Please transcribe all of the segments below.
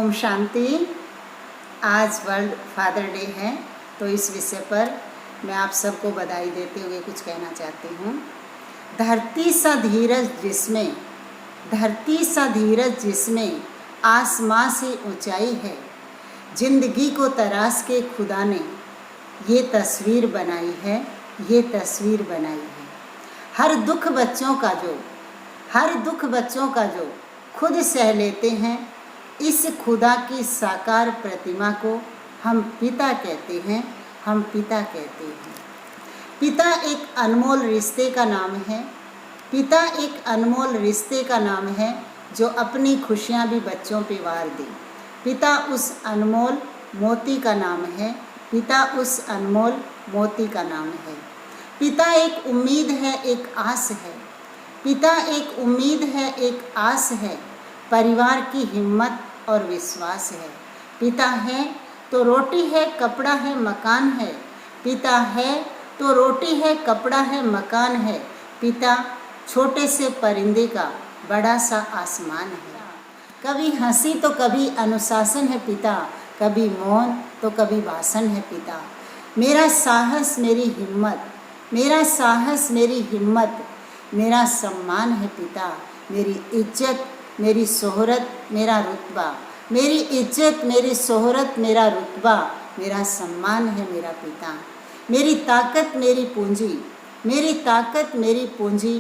ओम शांति। आज world father day है, तो इस विषय पर मैं आप सबको बधाई देते हुए कुछ कहना चाहती हूँ। धरती सा धीरज जिसमें आसमां से ऊंचाई है, जिंदगी को तराश के खुदा ने ये तस्वीर बनाई है। हर दुख बच्चों का जो खुद सह लेते हैं, इस खुदा की साकार प्रतिमा को हम पिता कहते हैं। पिता एक अनमोल रिश्ते का नाम है जो अपनी खुशियाँ भी बच्चों पे वार दे। पिता उस अनमोल मोती का नाम है। पिता एक उम्मीद है, एक आस है। परिवार की हिम्मत और विश्वास है। पिता है तो रोटी है, कपड़ा है, मकान है। पिता छोटे से परिंदे का बड़ा सा आसमान है। कभी हंसी तो कभी अनुशासन है पिता, कभी मौन तो कभी भाषण है पिता। मेरा साहस मेरी हिम्मत, मेरा सम्मान है पिता। मेरी इज्जत मेरी शोहरत मेरा सम्मान है मेरा पिता। मेरी ताकत मेरी पूंजी,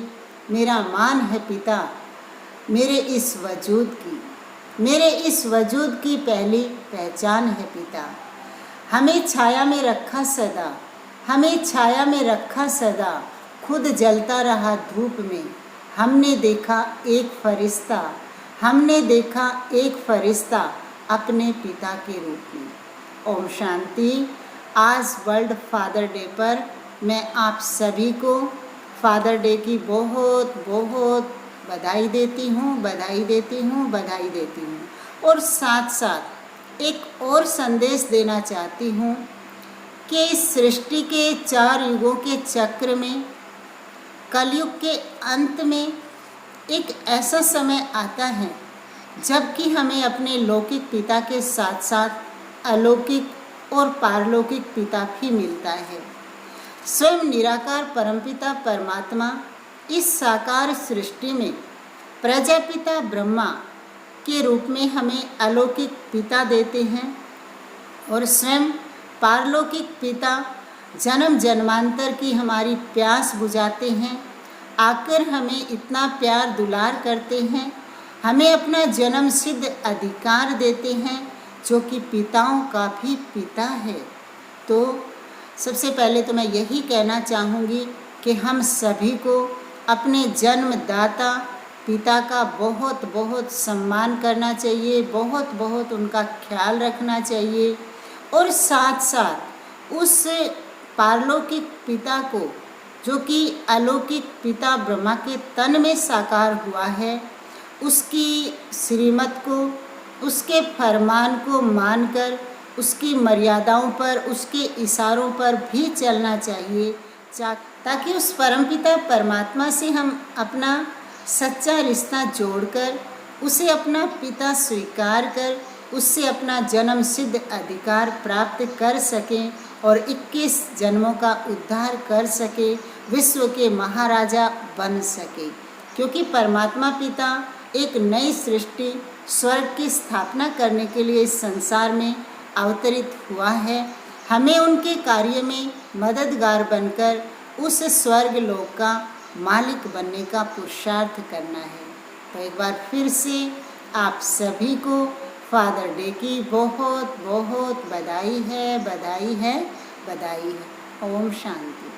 मेरा मान है पिता। मेरे इस वजूद की पहली पहचान है पिता। हमें छाया में रखा सदा, खुद जलता रहा धूप में। हमने देखा एक फरिश्ता अपने पिता के रूप में। ओम शांति। आज वर्ल्ड फादर डे पर मैं आप सभी को फादर डे की बहुत बधाई देती हूँ। और साथ साथ एक और संदेश देना चाहती हूँ कि इस सृष्टि के 4 युगों के चक्र में, कलयुग के अंत में एक ऐसा समय आता है जबकि हमें अपने लौकिक पिता के साथ साथ अलौकिक और पारलौकिक पिता भी मिलता है। स्वयं निराकार परमपिता परमात्मा इस साकार सृष्टि में प्रजापिता ब्रह्मा के रूप में हमें अलौकिक पिता देते हैं, और स्वयं पारलौकिक पिता जन्म जन्मांतर की हमारी प्यास बुझाते हैं, आकर हमें इतना प्यार दुलार करते हैं, हमें अपना जन्म सिद्ध अधिकार देते हैं, जो कि पिताओं का भी पिता है। तो सबसे पहले तो मैं यही कहना चाहूँगी कि हम सभी को अपने जन्मदाता पिता का बहुत सम्मान करना चाहिए, बहुत उनका ख्याल रखना चाहिए, और साथ साथ उस पारलौकिक पिता को, जो कि अलौकिक पिता ब्रह्मा के तन में साकार हुआ है, उसकी श्रीमत को, उसके फरमान को मानकर उसकी मर्यादाओं पर, उसके इशारों पर भी चलना चाहिए, ताकि उस परमपिता परमात्मा से हम अपना सच्चा रिश्ता जोड़कर उसे अपना पिता स्वीकार कर उससे अपना जन्म सिद्ध अधिकार प्राप्त कर सकें और 21 जन्मों का उद्धार कर सके, विश्व के महाराजा बन सके। क्योंकि परमात्मा पिता एक नई सृष्टि, स्वर्ग की स्थापना करने के लिए इस संसार में अवतरित हुआ है। हमें उनके कार्य में मददगार बनकर उस स्वर्ग लोक का मालिक बनने का पुरुषार्थ करना है। तो एक बार फिर से आप सभी को फादर डे की बहुत बधाई है। ओम शांति।